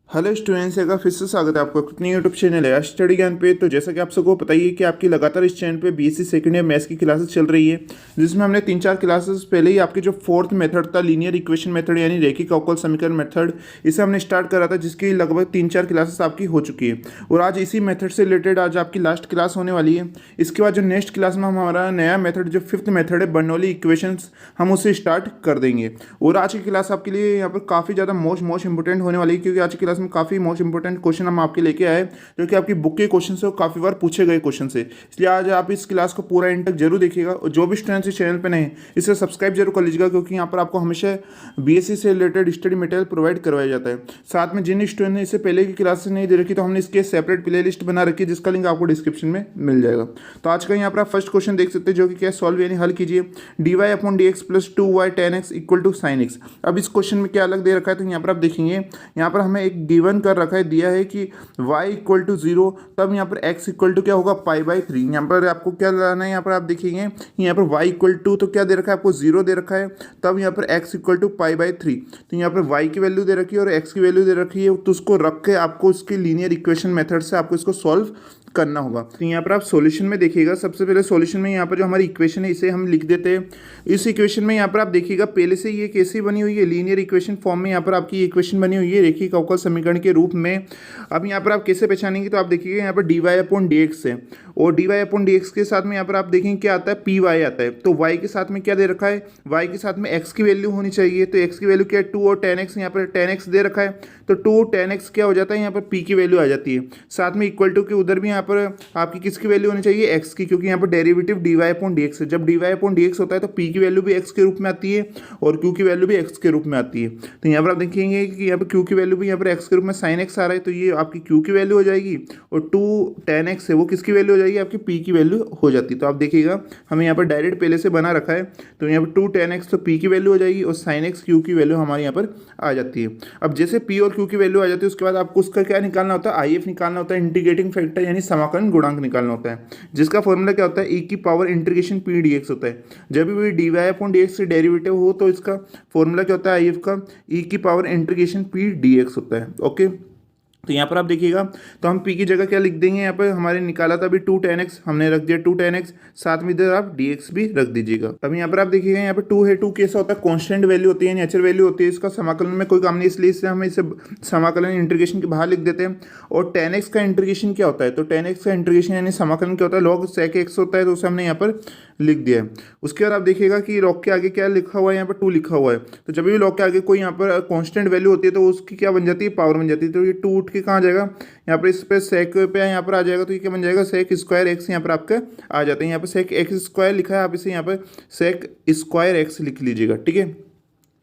Hello students, एक बार फिर से स्वागत है आपका अपने यूट्यूब चैनल है स्टडी ज्ञान पे। तो जैसा कि आप सबको पता ही है कि आपकी लगातार इस चैनल पे बीएससी सेकंड ईयर मैथ्स की क्लासेस चल रही है, जिसमें हमने 3-4 क्लासेस पहले ही आपके जो फोर्थ मेथड था लीनियर इक्वेशन मेथड यानी रेखिक अवकल समीकरण मेथड, इसे हमने स्टार्ट करा था, जिसकी लगभग 3-4 क्लासेस आपकी हो चुकी है। और आज इसी मेथड से रिलेटेड आज आपकी लास्ट क्लास होने वाली है। इसके बाद जो नेक्स्ट क्लास में हमारा नया मेथड जो फिफ्थ मेथड है बर्नौली इक्वेशंस, हम उसे स्टार्ट कर देंगे। और आज की क्लास आपके लिए यहाँ पर काफ़ी ज़्यादा मोस्ट इंपॉर्टेंट होने वाली है, क्योंकि आज की क्लास में काफ़ी मोस्ट इंपॉर्टेंट क्वेश्चन हम आपके लेके आए, जो कि आपकी बुक के क्वेश्चन से और काफ़ी बार पूछे गए क्वेश्चन से। इसलिए आज आप इस क्लास को पूरा एंड तक जरूर देखिएगा। और जो भी स्टूडेंट्स इस चैनल पर नए हैं इसे सब्सक्राइब जरूर कर लीजिएगा, क्योंकि यहाँ पर आपको हमेशा बीएससी से रिलेटेड स्टडी मटेरियल प्रोवाइड करवाया जाता है। साथ में जिन स्टूडेंट ने इसे पहले की क्लास नहीं दे रखी, तो हमने इसके सेपरेट प्ले लिस्ट बना रखी है, जिसका लिंक आपको डिस्क्रिप्शन में मिल जाएगा। तो आज का यहाँ पर आप फर्स्ट क्वेश्चन देख सकते हैं, जो कि क्या सॉल्व यानी हल कीजिए dy upon D x plus 2y tan x equal to sine X. अब इस क्वेश्चन में क्या अलग दे रखा है, तो यहाँ पर आप देखेंगे, यहाँ पर हमें एक गिवन कर रखा है, दिया है कि y इक्वल टू 0, तब यहाँ पर x इक्वल टू क्या होगा π/3। यहाँ पर आपको क्या लाना है, यहाँ पर आप देखेंगे यहाँ पर y इक्वल टू तो क्या दे रखा है आपको 0 दे रखा है, तब यहाँ पर x इक्वल टू π/3। तो यहाँ पर y की वैल्यू दे रखी है और x की वैल्यू दे रखी है, तो उसको रख के आपको इसके लीनियर इक्वेशन मेथड से आपको इसको सॉल्व करना होगा। तो यहाँ पर आप सॉल्यूशन में देखिएगा, सबसे पहले सॉल्यूशन में यहाँ पर जो हमारी इक्वेशन है इसे हम लिख देते हैं। इस इक्वेशन में यहाँ पर आप देखिएगा पहले से ये कैसी बनी हुई है, लीनियर इक्वेशन फॉर्म में यहाँ पर आपकी इक्वेशन बनी हुई है रेखिक अवकल समीकरण के रूप में। अब यहाँ पर आप कैसे पहचानेंगे, तो आप देखिएगा यहाँ पर dy अपॉन डी एक्स है, और dy अपॉन डी एक्स के साथ में यहाँ पर आप देखेंगे क्या आता है, py आता है। तो y के साथ में क्या दे रखा है, y के साथ में x की वैल्यू होनी चाहिए। तो x की वैल्यू क्या है 2 और tan x, यहाँ पर tan x दे रखा है, तो 2 tan x क्या हो जाता है, यहाँ पर p की वैल्यू आ जाती है। साथ में इक्वल टू के उधर भी यहाँ पर आपकी किसकी वैल्यू होनी चाहिए, x की, क्योंकि यहाँ पर डेरिवेटिव dy अपॉन dx है। जब dy अपॉन dx होता है तो p की वैल्यू भी x के रूप में आती है और q की वैल्यू भी x के रूप में आती है। तो यहाँ पर आप देखेंगे कि यहाँ पर q की वैल्यू भी यहाँ पर x के रूप में sin x आ रहा है, तो ये आपकी q की वैल्यू हो जाएगी, और 2 tan x है वो किसकी वैल्यू हो जाएगी, आपकी p की वैल्यू हो जाती है। तो आप देखिएगा हमें यहाँ पर डायरेक्ट पहले से बना रखा है, तो यहाँ पर 2 tan x तो p की वैल्यू हो जाएगी, और sin x q की वैल्यू हमारे यहाँ पर आ जाती है। अब जैसे p और q की वैल्यू आ जाती है, उसके बाद आपको उसका क्या निकालना होता है, IF निकालना होता है, इंटीग्रेटिंग फैक्टर यानी समाकलन गुणांक निकालना होता है, जिसका फॉर्मूला क्या होता है, e की पावर इंटीग्रेशन p dx होता है। जब भी dy अपॉन dx से डेरिवेटिव हो तो इसका फॉर्मूला क्या होता है, IF का e की पावर इंटीग्रेशन p dx होता है। ओके, तो यहाँ पर आप देखिएगा, तो हम p की जगह क्या लिख देंगे, यहाँ पर हमारे निकाला था अभी 2 tan x, हमने रख दिया 2 tan x, साथ में इधर आप dx भी रख दीजिएगा। अब यहाँ पर आप देखिएगा, यहाँ पर 2 है, 2 कैसा होता है, कांस्टेंट वैल्यू होती है, नेचुरल वैल्यू होती है, इसका समाकलन में कोई काम नहीं, इसलिए इससे हम इसे समाकलन इंटीग्रेशन के बाहर लिख देते हैं। और tan x का इंटीग्रेशन क्या होता है, तो tan x का इंटीग्रेशन यानी समाकलन क्या होता है, log sec x होता है, तो उसे हमने यहाँ पर लिख दिया है। उसके बाद आप देखिएगा कि log के आगे क्या लिखा हुआ है, यहाँ पर 2 लिखा हुआ है, तो जब भी log के आगे कोई यहाँ पर कांस्टेंट वैल्यू होती है तो उसकी क्या बन जाती है, पावर बन जाती है। तो ये 2 उठ के कहाँ जाएगा, यहाँ पर इस पे सेक पे यहाँ पर आ जाएगा, तो ये क्या बन जाएगा, सेक स्क्वायर एक्स यहाँ पर आपका आ जाता है। यहाँ पर सेक एक्स स्क्वायर लिखा है, आप इसे यहाँ पर सेक स्क्वायर एक्स लिख लीजिएगा, ठीक है।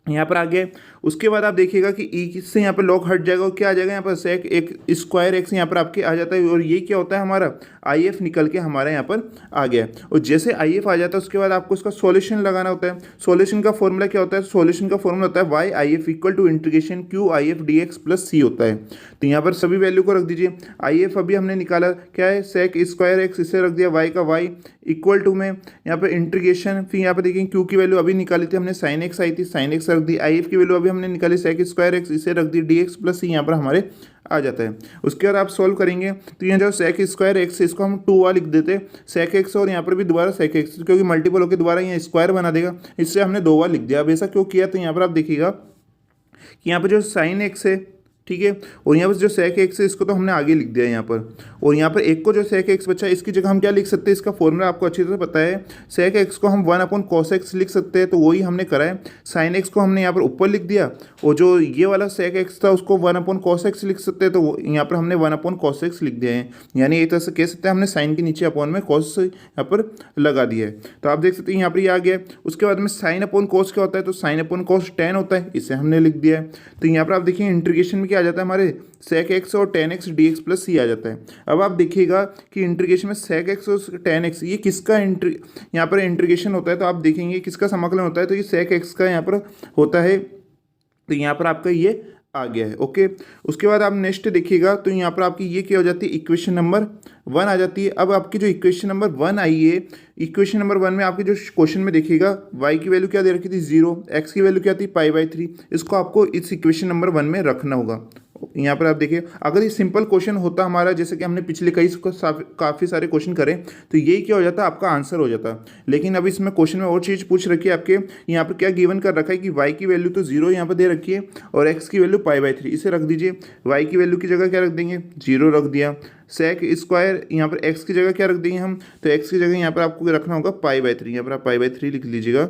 यहाँ पर आ गया। उसके बाद आप देखिएगा कि ई से यहाँ पर लॉग हट जाएगा और क्या आ जाएगा, यहाँ पर सेक एक स्क्वायर एक्स यहाँ पर आपके आ जाता है, और ये क्या होता है, हमारा आई एफ निकल के हमारा यहाँ पर आ गया। और जैसे आई एफ आ जाता है उसके बाद आपको इसका सॉल्यूशन लगाना होता है। सॉल्यूशन का फॉर्मूला क्या होता है, सॉल्यूशन का फॉर्मूला होता है y i f equal to integration q i f d x plus c होता है। तो यहाँ पर सभी वैल्यू को रख दीजिए। आई एफ अभी हमने निकाला क्या है, सेक स्क्वायर एक्स, इसे रख दिया वाई का वाई इक्वल टू में यहाँ पर इंटीग्रेशन, फिर यहाँ पर देखिए क्यू की वैल्यू अभी निकाली थी हमने, साइन एक्स आई थी, साइन एक्स रख दी। आई एफ की वैल्यू अभी हमने निकाली सेक स्क्वायर एक्स, इसे रख दी डी एक्स प्लस सी, यहाँ पर हमारे आ जाता है। उसके बाद आप सॉल्व करेंगे तो यहाँ जो सेक स्क्वायर एक्स है इसको हम 2 लिख देते सेक एक्स, और यहाँ पर भी दोबारा सेक एक्स, क्योंकि मल्टीपल होकर दोबारा यहाँ स्क्वायर बना देगा, इससे हमने 2 लिख दिया। अब ऐसा क्यों किया, तो यहाँ पर आप देखिएगा कि यहाँ पर जो साइन एक्स है, ठीक है, और यहाँ पर जो सेक एक्स है इसको तो हमने आगे लिख दिया यहाँ पर, और यहाँ पर एक को जो सेक एक्स बचा इसकी जगह हम क्या लिख सकते हैं, इसका फॉर्मूला आपको अच्छी तरह पता है, सेक एक्स को हम 1 अपॉन कॉस एक्स लिख सकते हैं, तो वही हमने करा है। साइन एक्स को हमने यहाँ पर ऊपर लिख दिया, और जो ये वाला सेक एक्स था उसको 1 अपॉन कॉस एक्स लिख सकते हैं, तो यहाँ पर हमने 1 अपॉन कॉस एक्स लिख दिया है। यानी एक तरह से कह सकते हैं हमने साइन के नीचे अपॉन में कॉस यहाँ पर लगा दिया है। तो आप देख सकते हैं यहाँ पर ये आ गया। उसके बाद में साइन अपॉन कॉस क्या होता है, तो साइन अपॉन कॉस tan होता है, इसे हमने लिख दिया है। तो यहाँ पर आप देखिए इंटीग्रेशन में क्या आ जाता है, हमारे सेक एक्स और tan x d x plus c आ जाता है। अब आप देखिएगा कि इंटीग्रेशन में सेक एक्स और tan x ये किसका यहाँ पर इंटीग्रेशन होता है, तो आप देखेंगे किसका समाकलन होता है, तो ये सेक एक्स का यहाँ पर होता है, तो यहाँ पर आपका ये आ गया है। ओके, उसके बाद आप नेक्स्ट देखिएगा तो यहाँ पर आपकी ये क्या हो जाती है, इक्वेशन नंबर 1 आ जाती है। अब आपकी जो इक्वेशन नंबर 1 आई है, इक्वेशन नंबर 1 में आपके जो क्वेश्चन में देखिएगा y की वैल्यू क्या दे रखी थी 0, x की वैल्यू क्या थी π/3, इसको आपको इस इक्वेशन नंबर 1 में रखना होगा। यहाँ पर आप देखिए, अगर ये सिंपल क्वेश्चन होता हमारा, जैसे कि हमने पिछले कई काफ़ी सारे क्वेश्चन करें, तो यही क्या हो जाता, आपका आंसर हो जाता। लेकिन अब इसमें क्वेश्चन में और चीज़ पूछ रखी है आपके, यहाँ पर क्या गिवन कर रखा है कि y की वैल्यू तो 0 यहाँ पर दे रखी है और x की वैल्यू π/3, इसे रख दीजिए। y की वैल्यू की जगह क्या रख देंगे, 0 रख दिया। सेक स्क्वायर, यहाँ पर x की जगह क्या रख देंगे हम, तो x की जगह यहाँ पर आपको रखना होगा π/3, यहाँ पर आप π/3 लिख लीजिएगा।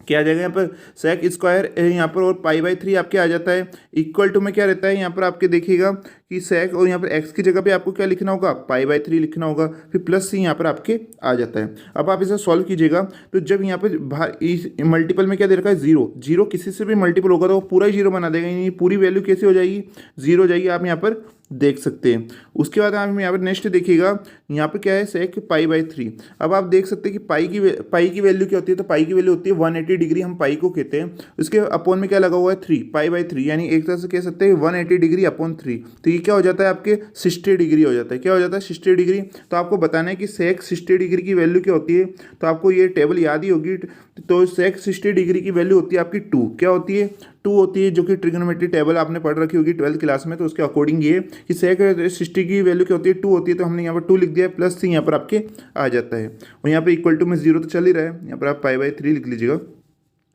क्या आ जाएगा यहाँ पर, सेक स्क्वायर यहाँ पर और π/3 आपके आ जाता है। इक्वल टू में क्या रहता है, यहाँ पर आपके देखिएगा कि सेक और यहाँ पर x की जगह पे आपको क्या लिखना होगा, π/3 लिखना होगा, फिर प्लस सी यहाँ पर आपके आ जाता है। अब आप इसे सॉल्व कीजिएगा, तो जब यहाँ पर मल्टीपल में क्या दे रखा है, 0, 0 किसी से भी मल्टीपल होगा तो वो पूरा ही 0 बना देगा, यानी पूरी वैल्यू कैसे हो जाएगी, 0 हो जाएगी। आप यहाँ पर देख सकते हैं। उसके बाद आप यहाँ पर नेक्स्ट देखिएगा, यहाँ पर क्या है, सेक π/3। अब आप देख सकते हैं कि पाई की वैल्यू क्या होती है, तो पाई की वैल्यू होती है 180 डिग्री, हम पाई को कहते हैं। उसके अपॉन में क्या लगा हुआ है, 3, π/3, यानी एक तरह से कह सकते हैं 180 डिग्री अपॉन 3। तो ये क्या हो जाता है आपके 60 डिग्री हो जाता है। क्या हो जाता है, 60 डिग्री। तो आपको बताना है कि सेक 60 डिग्री की वैल्यू क्या होती है, तो आपको ये टेबल याद ही होगी। तो सेक 60 डिग्री की वैल्यू होती है आपकी 2। क्या होती है, 2 होती है, जो कि ट्रिग्नोमेट्री टेबल आपने पढ़ रखी होगी 12th क्लास में। तो उसके अकॉर्डिंग ये कि सेक 60 की वैल्यू क्या होती है, 2 होती है। तो हमने यहाँ पर 2 लिख दिया है, प्लस सी यहाँ पर आपके आ जाता है। और यहाँ पर इक्वल टू में 0 तो चल ही रहा है, यहाँ पर आप π/3 लिख लीजिएगा।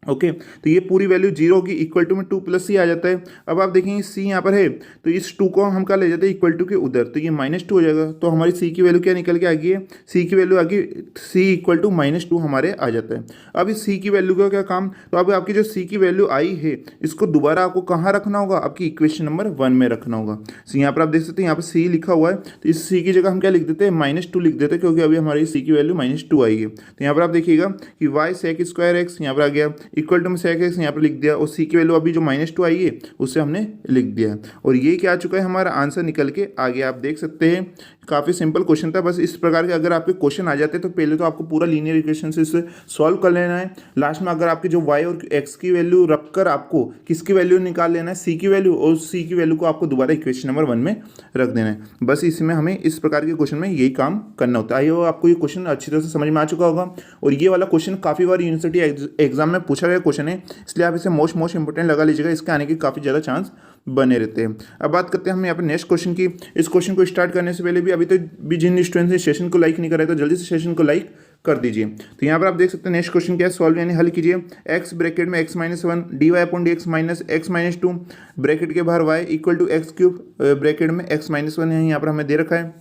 ओके, तो ये पूरी वैल्यू 0 होगी, इक्वल टू में 2 प्लस सी आ जाता है। अब आप देखेंगे सी यहाँ पर है, तो इस 2 को हम क्या ले जाते हैं, इक्वल टू के उधर, तो ये -2 हो जाएगा। तो हमारी सी की वैल्यू क्या निकल के आ गई है, सी की वैल्यू आ गई, सी इक्वल टू -2 हमारे आ जाता है। अब इस सी की वैल्यू का क्या काम, तो अब आपकी जो सी की वैल्यू आई है, इसको दोबारा आपको कहाँ रखना होगा, आपकी इक्वेशन नंबर 1 में रखना होगा। तो यहाँ पर आप देख सकते हैं, यहाँ पर सी लिखा हुआ है, तो इस सी की जगह हम क्या लिख देते हैं, -2 लिख देते हैं, क्योंकि अभी हमारी सी की वैल्यू -2 आई है। तो यहाँ पर आप देखिएगा कि y सेक स्क्वायर एक्स यहाँ पर आ गया, इक्वल टू में सेक एक्स यहाँ पर लिख दिया, और सी की वैल्यू अभी जो -2 आई है उससे हमने लिख दिया। और ये क्या आ चुका है, हमारा आंसर निकल के आ गया। आप देख सकते हैं, काफ़ी सिंपल क्वेश्चन था। बस इस प्रकार के अगर आपके क्वेश्चन आ जाते तो पहले तो आपको पूरा लीनियर इक्वेशन से इसे सॉल्व कर लेना है। लास्ट में अगर आपके जो y और x की वैल्यू रखकर आपको किसकी वैल्यू निकाल लेना है, c की वैल्यू, और c की वैल्यू को आपको दोबारा इक्वेशन नंबर 1 में रख देना है। बस इसमें हमें इस प्रकार के क्वेश्चन में यही काम करना होता है। आई होप आपको ये क्वेश्चन अच्छी तरह से समझ में आ चुका होगा। और ये वाला क्वेश्चन काफ़ी बार यूनिवर्सिटी एग्जाम में पूछा गया क्वेश्चन है, इसलिए आप इसे मोस्ट इंपॉर्टेंट लगा लीजिएगा, इसके आने के काफ़ी ज़्यादा चांस बने रहते हैं। अब बात करते हैं हम यहाँ पर नेक्स्ट क्वेश्चन की। इस क्वेश्चन को स्टार्ट करने से पहले भी अभी तो भी जिन स्टूडेंट्स ने सेशन को लाइक नहीं करा है, तो जल्दी से सेशन को लाइक कर दीजिए। तो यहाँ पर आप देख सकते हैं नेक्स्ट क्वेश्चन क्या है, सॉल्व यानी हल कीजिए। x ब्रैकेट में x-1 dy/dx minus x-2 bracket के बाहर y equal to x³ bracket में x-1 है, यहाँ पर हमें दे रखा है।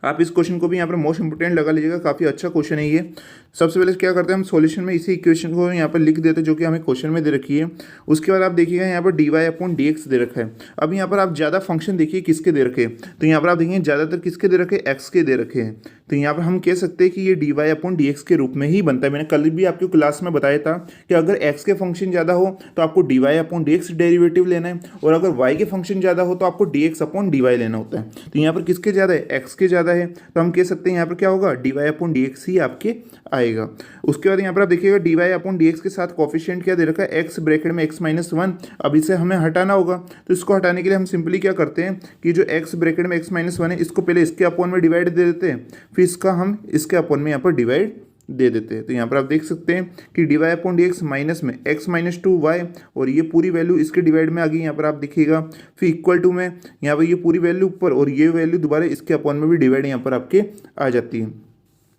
आप इस क्वेश्चन को भी यहाँ पर मोस्ट इंपोर्टेंट लगा लीजिएगा, काफ़ी अच्छा क्वेश्चन है ये। सबसे पहले क्या करते हैं, हम सॉल्यूशन में इसी इक्वेशन को यहाँ पर लिख देते हैं, जो कि हमें क्वेश्चन में दे रखी है। उसके बाद आप देखिएगा यहाँ पर dy/dx दे रखा है। अब यहाँ पर आप ज़्यादा फंक्शन देखिए किसके दे रखे हैं, तो यहाँ पर आप देखिए ज़्यादातर किसके दे रखे, x के दे रखे हैं। तो यहाँ पर हम कह सकते हैं कि ये dy/dx के रूप में ही बनता है। मैंने कल भी आपकी क्लास में बताया था कि अगर x के फंक्शन ज़्यादा हो तो आपको dy/dx डेरिवेटिव लेना है, और अगर y के फंक्शन ज़्यादा हो तो आपको dx/dy लेना होता है। तो यहाँ पर किसके ज़्यादा है, x के ज़्यादा है, तो हम कह सकते हैं यहाँ पर क्या होगा, dy/dx ही आपके आएगा। उसके बाद यहाँ पर आप देखिएगा dy/dx के साथ कोफिशिएंट क्या दे रखा है, x ब्रैकेट में x-1। अब इसे हमें हटाना होगा, तो इसको हटाने के लिए हम सिंपली क्या करते हैं कि जो x ब्रैकेट में x-1 है, इसको पहले इसके अपॉन में डिवाइड दे देते हैं, फिर इसका हम इसके अपॉन में यहाँ पर डिवाइड दे देते हैं। तो यहाँ पर आप देख सकते हैं कि dy/dx माइनस में x-2y, और ये पूरी वैल्यू इसके डिवाइड में आ गई। यहाँ पर आप देखिएगा, फिर इक्वल टू में यहाँ पर ये पूरी वैल्यू ऊपर, और ये वैल्यू दोबारा इसके अपॉन में भी डिवाइड यहाँ पर आपके आ जाती है।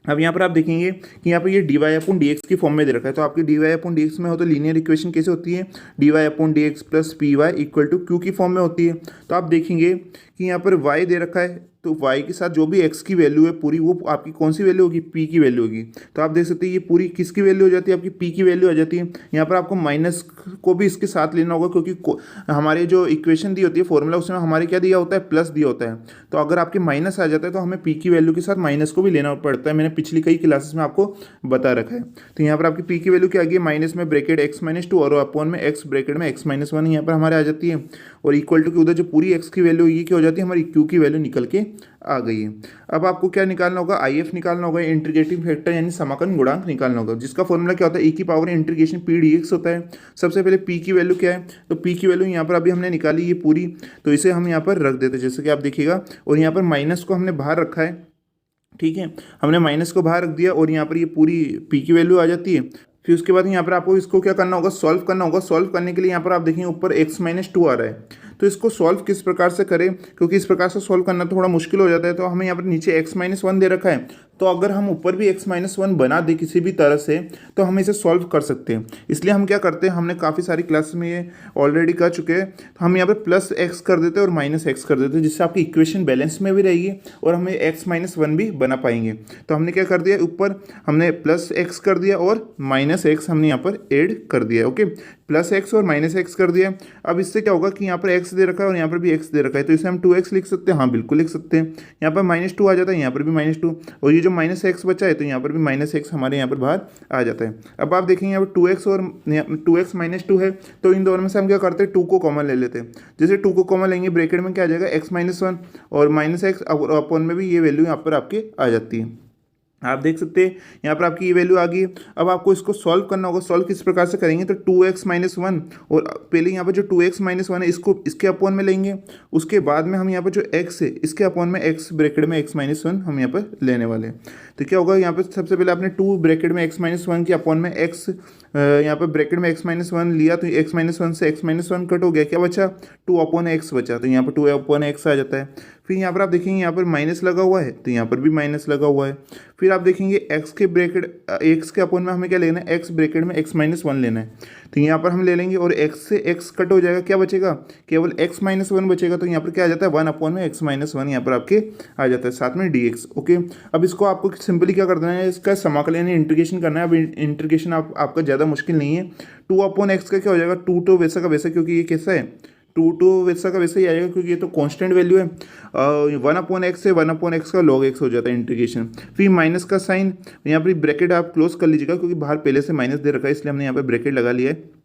अब यहाँ पर आप देखेंगे कि यहाँ पर ये dy/dx की फॉर्म में दे रखा है। तो आपकी dy/dx में हो तो लीनियर इक्वेशन कैसे होती है, dy/dx plus py equal to q की फॉर्म में होती है। तो आप देखेंगे कि यहाँ पर y दे रखा है, तो y के साथ जो भी x की वैल्यू है पूरी, वो आपकी कौन सी वैल्यू होगी, p की वैल्यू होगी। तो आप देख सकते हैं ये पूरी किसकी वैल्यू हो जाती है, आपकी p की वैल्यू आ जाती है। यहाँ पर आपको माइनस को भी इसके साथ लेना होगा, क्योंकि हमारे जो इक्वेशन दी होती है फॉर्मूला, उसमें हमारे क्या दिया होता है, प्लस दिया होता है। तो अगर आपके माइनस आ जाता है तो हमें p की वैल्यू के साथ माइनस को भी लेना पड़ता है। मैंने पिछली कई क्लासेस में आपको बता रखा है। तो यहाँ पर आपकी p की वैल्यू क्या आ गई, माइनस में ब्रैकेट x-2 और अपॉन में x ब्रैकेट में x-1 यहाँ पर हमारे आ जाती है, और इक्वल टू के उधर जो पूरी x की वैल्यू ये क्या हो जाती है, हमारी q की वैल्यू निकल के आ गई है। अब आपको क्या निकालना होगा, IF निकालना होगा, इंटीग्रेटिंग फैक्टर यानी समाकलन गुणांक निकालना होगा, जिसका फॉर्मूला क्या होता है, e की पावर इंटीग्रेशन p dx होता है। सबसे पहले p की वैल्यू क्या है, तो p की वैल्यू यहाँ पर अभी हमने निकाली ये पूरी, तो इसे हम यहाँ पर रख देते हैं, जैसे कि आप देखिएगा। और यहाँ पर माइनस को हमने बाहर रखा है, ठीक है, हमने माइनस को बाहर रख दिया, और यहाँ पर ये पूरी p की वैल्यू आ जाती है। फिर उसके बाद यहाँ पर आपको इसको क्या करना होगा, सॉल्व करना होगा। सॉल्व करने के लिए यहाँ पर आप देखेंगे ऊपर x-2 आ रहा है, तो इसको सॉल्व किस प्रकार से करें, क्योंकि इस प्रकार से सॉल्व करना थोड़ा मुश्किल हो जाता है। तो हमें यहाँ पर नीचे x-1 दे रखा है, तो अगर हम ऊपर भी x-1 बना दें किसी भी तरह से तो हम इसे सॉल्व कर सकते हैं। इसलिए हम क्या करते हैं, हमने काफ़ी सारी क्लास में ये ऑलरेडी कर चुके हैं, तो हम यहाँ पर प्लस एक्स कर देते हैं और माइनस एक्स कर देते हैं, जिससे आपकी इक्वेशन बैलेंस में भी रहेगी और हमें x-1 भी बना पाएंगे। तो हमने क्या कर दिया, ऊपर हमने प्लस एक्स कर दिया और माइनस एक्स हमने यहाँ पर ऐड कर दिया। ओके, प्लस एक्स और माइनस एक्स कर दिया। अब इससे क्या होगा कि यहाँ पर एक्स दे रखा है और यहाँ पर भी एक्स दे रखा है, तो इसे हम 2x लिख सकते हैं। हाँ बिल्कुल लिख सकते हैं। यहाँ पर -2 आ जाता है, यहाँ पर भी -2, और ये जो माइनस एक्स बचा है तो यहाँ पर भी माइनस एक्स हमारे यहाँ पर बाहर आ जाता है। अब आप देखेंगे यहाँ पर 2x और 2x -2 है, तो इन दोनों में से हम क्या करते हैं, 2 को कॉमन ले लेते हैं। जैसे 2 को कॉमन लेंगे, ब्रैकेट में क्या आ जाएगा, x-1 और माइनस एक्स, और अपॉन में भी ये वैल्यू यहाँ पर आपके आ जाती है। आप देख सकते हैं यहाँ पर आपकी ये वैल्यू आ गई है। अब आपको इसको सॉल्व करना होगा। सॉल्व किस प्रकार से करेंगे, तो 2x-1, और पहले यहाँ पर जो 2x-1 है इसको इसके अपॉन में लेंगे, उसके बाद में हम यहाँ पर जो x है इसके अपॉन में x ब्रैकेट में x-1 हम यहाँ पर लेने वाले हैं। तो क्या होगा, यहाँ पर सबसे पहले आपने 2 ब्रैकेट में x-1 के अपॉन में x यहाँ पर ब्रैकेट में x-1 लिया, तो x-1 से x-1 कट हो गया, क्या बचा, 2/x बचा, तो यहाँ पर 2/x आ जाता है। फिर यहाँ पर आप देखेंगे यहाँ पर माइनस लगा हुआ है, तो यहाँ पर भी माइनस लगा हुआ है। फिर आप देखेंगे x के ब्रैकेट x के अपॉन में हमें क्या लेना है, x ब्रैकेट में x-1 लेना है, तो यहाँ पर हम ले लेंगे और x से x कट हो जाएगा, क्या बचेगा, केवल x-1 बचेगा, तो यहाँ पर क्या आ जाता है, 1/में x-1 यहाँ पर आपके आ जाता है, साथ में dx। ओके, अब इसको आपको सिंपली क्या करना है, इसका समाकलन यानी इंटीग्रेशन करना है। अब इंटीग्रेशन आपका ज़्यादा मुश्किल नहीं है। 2/x का क्या हो जाएगा, 2 तो वैसा का वैसा, क्योंकि ये कैसा है, 2 तो वैसा का वैसा ही आएगा, क्योंकि ये तो कांस्टेंट वैल्यू है। 1/x से 1/x का log x हो जाता है इंटीग्रेशन। फिर माइनस का साइन, यहाँ पर ब्रैकेट आप क्लोज कर लीजिएगा, क्योंकि बाहर पहले से माइनस दे रखा है, इसलिए हमने यहाँ पर ब्रैकेट लगा लिया है।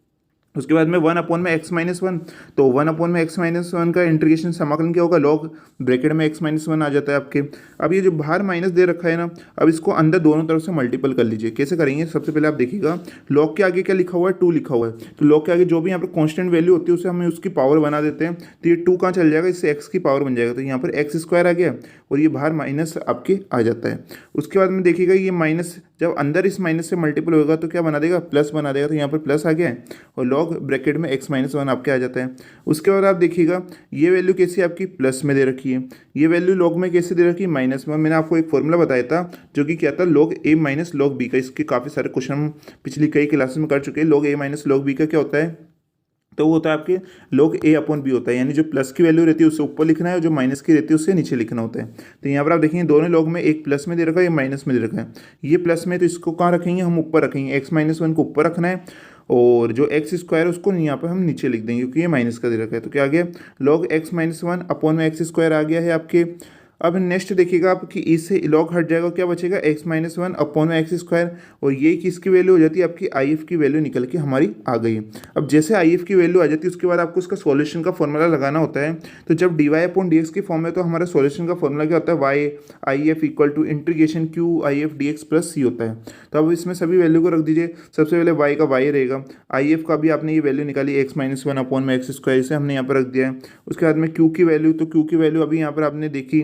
उसके बाद में 1/x-1, तो 1/x-1 का इंटीग्रेशन समाकलन क्या होगा, log ब्रैकेट में x-1 आ जाता है आपके। अब ये जो बाहर माइनस दे रखा है ना, अब इसको अंदर दोनों तरफ से मल्टीपल कर लीजिए। कैसे करेंगे, सबसे पहले आप देखिएगा log के आगे क्या लिखा हुआ है, 2 लिखा हुआ है, तो log के आगे जो भी यहाँ पर कॉन्स्टेंट वैल्यू होती है उसे हमें उसकी पावर बना देते हैं, तो ये 2 कहाँ चल जाएगा, इससे x की पावर बन जाएगा, तो यहाँ पर x² आ गया और ये बाहर माइनस आपके आ जाता है। उसके बाद में देखिएगा ये माइनस जब अंदर इस माइनस से मल्टीपल होगा तो क्या बना देगा, प्लस बना देगा, तो यहाँ पर प्लस आ गया है और log ब्रैकेट में x-1 आपके आ जाता है। उसके बाद आप देखिएगा ये वैल्यू कैसी आपकी प्लस में दे रखी है, ये वैल्यू log में कैसे दे रखी है, माइनस में। मैंने आपको एक फॉर्मूला बताया था जो कि क्या था, log a minus log b का। इसके काफ़ी सारे क्वेश्चन हम पिछली कई क्लासेस में कर चुके हैं। log a minus log b का क्या होता है, तो वो होता है आपके log a/b होता है, यानी जो प्लस की वैल्यू रहती है उससे ऊपर लिखना है और जो माइनस की रहती है उससे नीचे लिखना होता है। तो यहाँ पर आप देखेंगे दोनों log में एक प्लस में दे रखा है, ये माइनस में दे रखा है। ये प्लस में तो इसको कहाँ रखेंगे, हम ऊपर रखेंगे, x-1 को ऊपर रखना है और जो x² है उसको यहाँ पर हम नीचे लिख देंगे, क्योंकि ये माइनस का दे रखा है। तो क्या आ गया, log x-1 अपॉन में x² आ गया है आपके। अब नेक्स्ट देखिएगा आप कि इससे log हट जाएगा, क्या बचेगा, x-1 अपॉन में x², और ये किसकी वैल्यू हो जाती है, आपकी if की वैल्यू निकल के हमारी आ गई है। अब जैसे if की वैल्यू आ जाती है उसके बाद आपको इसका सॉल्यूशन का फॉर्मूला लगाना होता है। तो जब dy/dx की फॉर्म में, तो हमारा सॉल्यूशन का फॉर्मूला क्या होता है, y if equal to integration q(if dx plus c) होता है। तो अब इसमें सभी वैल्यू को रख दीजिए। सबसे पहले y का y रहेगा, if का भी आपने ये वैल्यू निकाली x-1 अपॉन में x², इसे हमने यहाँ पर रख दिया है। उसके बाद में q की वैल्यू, तो q की वैल्यू अभी यहाँ पर आपने देखी,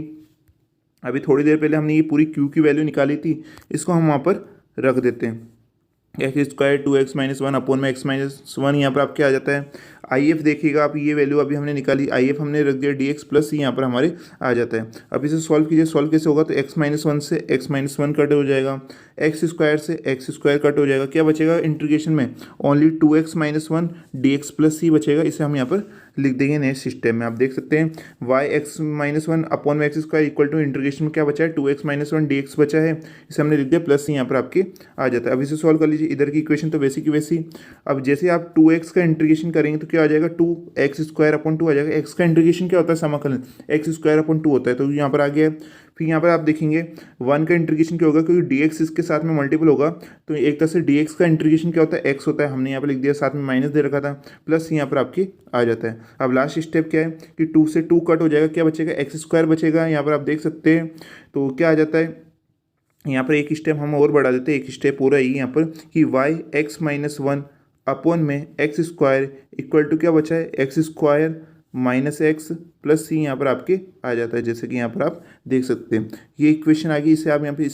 अभी थोड़ी देर पहले हमने ये पूरी q की वैल्यू निकाली थी, इसको हम वहाँ पर रख देते हैं। x² 2x-1 अपॉन में x-1 यहाँ पर आपके आ जाता है। if देखिएगा आप, ये वैल्यू अभी हमने निकाली, if हमने रख दिया dx प्लस यहाँ पर हमारे आ जाता है। अब इसे सॉल्व कीजिए। सॉल्व कैसे होगा, तो x-1 से x-1 कट हो जाएगा, x² से x² कट हो जाएगा, क्या बचेगा इंटीग्रेशन में, only 2x-1 dx plus c बचेगा। इसे हम यहाँ पर लिख देंगे नेक्स्ट सिस्टम में। आप देख सकते हैं y(x-1) अपॉन में x² इक्वल टू इंटीग्रेशन में क्या बचा है, 2x-1 dx बचा है, इसे हमने लिख दिया प्लस c यहाँ पर आपके आ जाता है। अब इसे सॉल्व कर लीजिए। इधर की इक्वेशन तो वैसी की वैसी। अब जैसे आप 2x का इंटीग्रेशन करेंगे तो क्या आ जाएगा, 2x² अपॉन 2 आ जाएगा। x का इंटीग्रेशन क्या होता है, समाकलन x² अपॉन 2 होता है, तो यहाँ पर आ गया। फिर यहाँ पर आप देखेंगे 1 का इंटीग्रेशन क्या होगा, क्योंकि dx इसके साथ में मल्टीपल होगा, तो एक तरह से dx का इंटीग्रेशन क्या होता है, x होता है, हमने यहाँ पर लिख दिया, साथ में माइनस दे रखा था, प्लस यहाँ पर आपकी आ जाता है। अब लास्ट स्टेप क्या है कि 2 से 2 कट हो जाएगा, क्या बचेगा, x² बचेगा। यहाँ पर आप देख सकते हैं तो क्या आ जाता है, यहाँ पर एक स्टेप हम और बढ़ा देते हैं, एक स्टेप हो रहा है यहाँ पर कि y(x-1) अपॉन में x² इक्वल टू क्या बचा है, x² माइनस एक्स प्लस सी यहाँ पर आपके आ जाता है, जैसे कि यहाँ पर आप देख सकते हैं। ये इक्वेशन आ गई, इसे आप यहाँ पे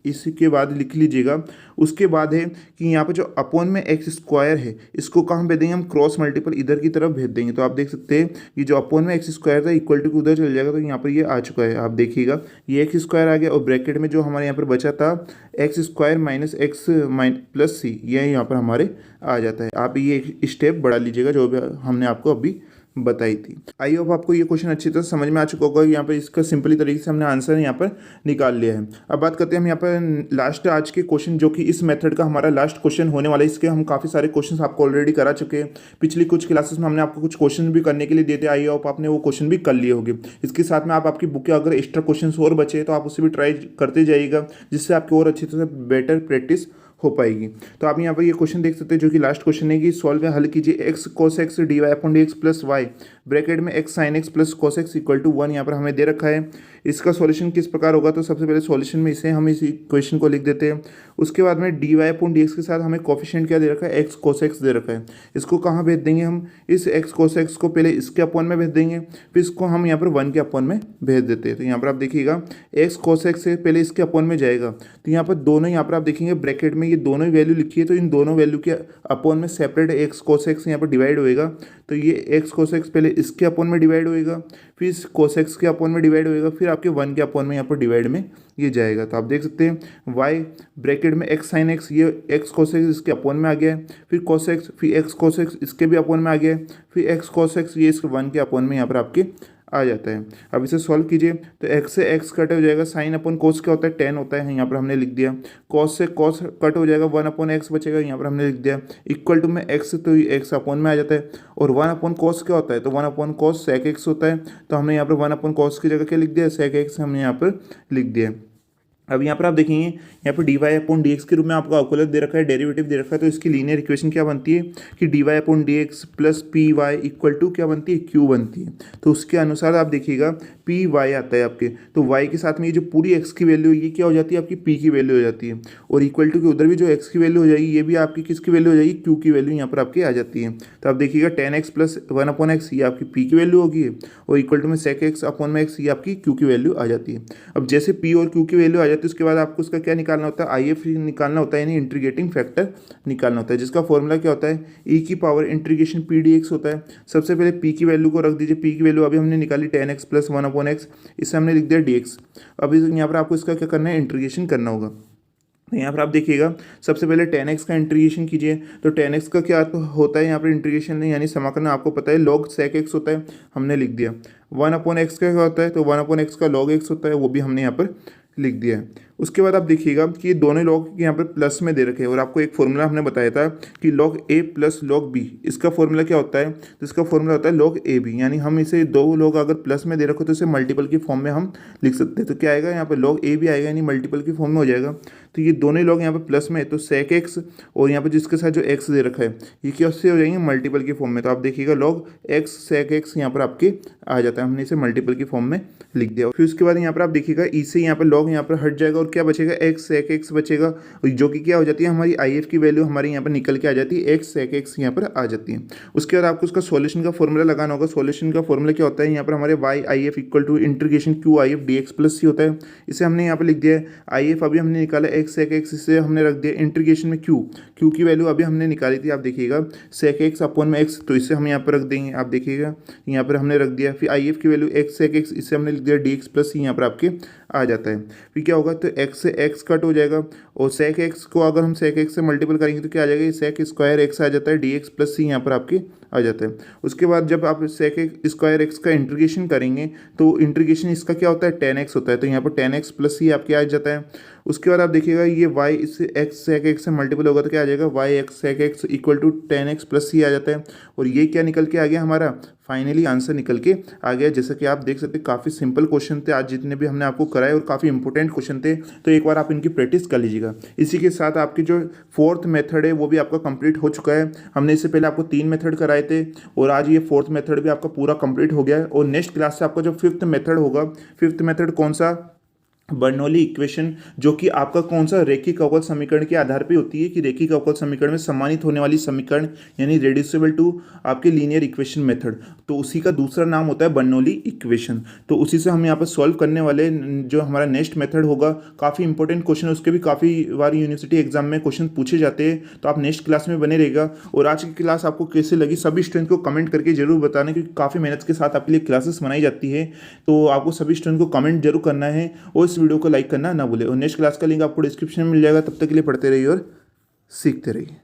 इसके बाद लिख लीजिएगा। उसके बाद है कि यहाँ पर जो अपॉन में एक्स स्क्वायर है इसको कहाँ भेज देंगे हम, क्रॉस मल्टीपल इधर की तरफ भेज देंगे। तो आप देख सकते हैं ये जो अपॉन में एक्स स्क्वायर था इक्वल टू उधर चल जाएगा, तो यहाँ पर ये आ चुका है। आप देखिएगा ये एक्स स्क्वायर आ गया और ब्रैकेट में जो हमारे यहाँ पर बचा था x square minus x plus c, ये यहाँ पर हमारे आ जाता है। आप ये एक स्टेप बढ़ा लीजिएगा जो भी हमने आपको अभी बताई थी। आई होप आपको ये क्वेश्चन अच्छी तरह समझ में आ चुका होगा। यहाँ पर इसका सिंपली तरीके से हमने आंसर यहाँ पर निकाल लिया है। अब बात करते हैं हम यहाँ पर लास्ट आज के क्वेश्चन, जो कि इस मेथड का हमारा लास्ट क्वेश्चन होने वाला है। इसके हम काफ़ी सारे क्वेश्चन आपको ऑलरेडी करा चुके हैं। पिछली कुछ क्लासेस में हमने आपको कुछ क्वेश्चन भी करने के लिए देते, आई होप आपने वो क्वेश्चन भी कर लिए होंगे। इसके साथ में आप आपकी बुक के अगर एक्स्ट्रा क्वेश्चन और बचे तो आप उसे भी ट्राई करते जाइएगा, जिससे आपकी और अच्छी तरह बेटर प्रैक्टिस हो पाएगी। तो आप यहाँ पर ये क्वेश्चन देख सकते हैं जो कि लास्ट क्वेश्चन है कि सॉल्व हल कीजिए x cos x d Y upon D x plus y bracket में x sine x plus cos x equal to 1 यहाँ पर हमें दे रखा है। इसका सॉल्यूशन किस प्रकार होगा, तो सबसे पहले सॉल्यूशन में इसे हम इस इक्वेशन को लिख देते हैं। उसके बाद में D Y upon D X के साथ हमें कोफिशिएंट क्या दे रखा है, एक्स कोस एक्स दे रखा है। इसको कहाँ भेज देंगे हम, इस एक्स कोस एक्स को पहले इसके अपॉन में भेज देंगे, फिर इसको हम यहाँ पर 1 के अपॉन में भेज देते हैं। तो यहाँ पर आप देखिएगा एक्स कोस एक्स से पहले इसके अपॉन में जाएगा, तो यहाँ पर दोनों यहाँ पर आप देखेंगे ब्रैकेट में ये दोनों ही वैल्यू लिखी है, तो इन दोनों वैल्यू के अपॉन में सेपरेट एक्स कोस एक्स यहाँ पर डिवाइड होएगा। तो ये एक्स कोस एक्स पहले इसके अपॉन में डिवाइड होएगा, फिर इस कोस एक्स के अपॉन में डिवाइड होएगा, फिर आपके 1 के अपॉन में यहाँ पर डिवाइड में ये जाएगा। तो आप देख सकते हैं वाई ब्रैकेट में एक्स साइन एक्स, ये एक्स कोस एक्स इसके अपॉन में आ गया है, फिर कोस एक्स, फिर एक्स कोस एक्स इसके भी अपॉन में आ गया है, फिर एक्स कोस एक्स ये इसके 1 के अपॉन में यहाँ पर आपके आ जाता है। अब इसे सॉल्व कीजिए तो एक्स से एक्स कट हो जाएगा, साइन अपॉन कोस क्या होता है 10 होता है, यहाँ पर हमने लिख दिया। कॉस से कॉस कट हो जाएगा, 1 अपॉन एक्स बचेगा, यहाँ पर हमने लिख दिया। इक्वल टू में एक्स, तो एक्स अपॉन में आ जाता है, और 1 अपॉन कॉस क्या होता है, तो 1 अपॉन कॉस सेक एक्स होता है, तो हमने यहाँ पर 1 अपॉन कॉस की जगह क्या लिख दिया, सेक एक्स हमने यहाँ पर लिख दिया। अब यहाँ पर आप देखेंगे यहाँ पर D Y upon D X के रूप में आपको अवकलज दे रखा है, डेरिवेटिव दे रखा है। तो इसकी लीनियर इक्वेशन क्या बनती है कि D Y upon D x plus P Y equal to क्या बनती है, क्यू बनती है। तो उसके अनुसार आप देखिएगा पी वाई आता है आपके, तो वाई के साथ में ये जो पूरी एक्स की वैल्यू ये क्या हो जाती है, आपकी पी की वैल्यू हो जाती है, और इक्वल टू के उधर भी जो एक्स की वैल्यू हो जाएगी ये भी आपकी किसकी वैल्यू हो जाएगी, क्यू की वैल्यू यहाँ पर आपकी आ जाती है। तो आप देखिएगा 10x प्लस 1 अपॉन एक्स ये आपकी पी की वैल्यू होगी, और इक्वल टू में सेक एक्स अपॉन में एक्स ये आपकी क्यू की वैल्यू आ जाती है। अब जैसे पी और क्यू की वैल्यू आ जाती है उसके बाद आपको क्या निकालना होता है, आईएफ निकालना होता है, यानी इंटीग्रेटिंग फैक्टर निकालना होता है, जिसका फॉर्मूला क्या होता है, ई की power integration P D x होता है। सबसे पहले पी की वैल्यू को रख दीजिए, पी की वैल्यू अभी हमने निकाली 10x प्लस 1 अपॉन एक्स, इसे हमने लिख दिया dx। अभी यहाँ पर आपको इसका क्या करना है, इंटीग्रेशन करना होगा। तो यहाँ पर आप देखिएगा सबसे पहले 10x का इंटीग्रेशन कीजिए, तो 10x का क्या होता है यहाँ पर इंटीग्रेशन यानी समाकलन आपको पता है लॉग सेक एक्स होता है, हमने लिख दिया। 1 अपॉन एक्स का क्या होता है, तो 1 अपॉन एक्स का लॉग एक्स होता है, वो भी हमने यहाँ पर लिख दिया है। उसके बाद आप देखिएगा कि दोनों लॉग यहाँ पर प्लस में दे रखे हैं, और आपको एक फॉर्मूला हमने बताया था कि लॉग ए प्लस लॉग बी, इसका फॉर्मूला क्या होता है, तो इसका फॉर्मूला होता है लॉग ए बी, यानी हम इसे दो लॉग अगर प्लस में दे रखो तो इसे मल्टीपल की फॉर्म में हम लिख सकते हैं। तो क्या आएगा यहाँ पर लॉग ए बी आएगा, यानी मल्टीपल की फॉर्म में हो जाएगा। तो ये दोनों लॉग यहाँ पर प्लस में है, तो सेक एक्स और यहाँ पर जिसके साथ जो एक्स दे रखा है ये क्या उससे हो जाएंगे मल्टीपल की फॉर्म में। तो आप देखिएगा लॉग एक्स सेक एक्स यहाँ पर आपके आ जाता है, हमने इसे मल्टीपल की फॉर्म में लिख दिया। फिर उसके बाद यहाँ पर आप देखिएगा ई से यहाँ पर लॉग यहाँ पर हट जाएगा, और क्या बचेगा, एक्स सेक एक्स बचेगा, जो कि क्या हो जाती है हमारी आई एफ की वैल्यू हमारी यहाँ पर निकल के आ जाती है, एक्स सेक एक्स यहाँ पर आ जाती है। उसके बाद आपको उसका सॉल्यूशन का फॉर्मूला लगाना होगा। सॉल्यूशन का फॉर्मूला क्या होता है, यहाँ पर हमारे y i f equal to integration q i f d x plus c होता है। इसे हमने यहाँ पर लिख दिया है, आई एफ अभी हमने निकाला एक्स सेक एक्स, इसे हमने रख दिया इंटीग्रेशन में क्यू, क्यू की वैल्यू अभी हमने निकाली थी, आप देखिएगा सेक एक्स अपॉन में एक्स, तो इसे हम यहाँ पर रख देंगे, आप देखिएगा यहाँ पर हमने रख दिया। फिर आई एफ की वैल्यू एक्स सेक एक्स, इसे हमने लिख दिया डी एक्स प्लस सी यहाँ पर आपके आ जाता है। फिर क्या होगा, तो एक्स से एक्स कट हो जाएगा, और सेक एक्स को अगर हम सेक एक्स से मल्टीपल करेंगे तो क्या आ जाएगा, ये सेक स्क्वायर एक्स आ जाता है, डी एक्स प्लस सी यहाँ पर आपके आ जाता है। उसके बाद जब आप सेक एक्स स्क्वायर एक्स का इंटीग्रेशन करेंगे तो इंटीग्रेशन इसका क्या होता है 10x होता है, तो यहाँ पर 10x प्लस सी आपके आ जाता है। उसके बाद आप देखिएगा ये y इससे x सेक एक्स से मल्टीपल होगा तो क्या आ जाएगा, y x sec x equal to 10x plus c आ जाता है, और ये क्या निकल के आ गया हमारा फाइनली आंसर निकल के आ गया। जैसा कि आप देख सकते हैं काफ़ी सिंपल क्वेश्चन थे आज जितने भी हमने आपको कराए, और काफ़ी इंपॉर्टेंट क्वेश्चन थे, तो एक बार आप इनकी प्रैक्टिस कर लीजिएगा। इसी के साथ आपकी जो फोर्थ मेथड है वो भी आपका कंप्लीट हो चुका है। हमने इससे पहले आपको 3 मेथड कराए थे, और आज ये फोर्थ मेथड भी आपका पूरा कंप्लीट हो गया है। और नेक्स्ट क्लास से आपका जो फिफ्थ मेथड होगा, फिफ्थ मेथड कौन सा, बर्नौली इक्वेशन, जो कि आपका कौन सा रैखिक अवकल समीकरण के आधार पे होती है कि रैखिक अवकल समीकरण में सम्मानित होने वाली समीकरण यानी रेड्यूसिबल टू आपके लीनियर इक्वेशन मेथड, तो उसी का दूसरा नाम होता है बर्नौली इक्वेशन। तो उसी से हम यहाँ पर सॉल्व करने वाले जो हमारा नेक्स्ट मेथड होगा, काफ़ी इंपॉर्टेंट क्वेश्चन है, उसके भी काफ़ी बार यूनिवर्सिटी एग्जाम में क्वेश्चन पूछे जाते हैं। तो आप नेक्स्ट क्लास में बने रहेगा। और आज की क्लास आपको कैसे लगी सभी स्टूडेंट को कमेंट करके जरूर बताना, क्योंकि काफ़ी मेहनत के साथ आपके लिए क्लासेस बनाई जाती है। तो आपको सभी स्टूडेंट को कमेंट जरूर करना है और इस वीडियो को लाइक करना ना भूले। और नेक्स्ट क्लास का लिंक आपको डिस्क्रिप्शन में मिल जाएगा। तब तक के लिए पढ़ते रहिए और सीखते रहिए।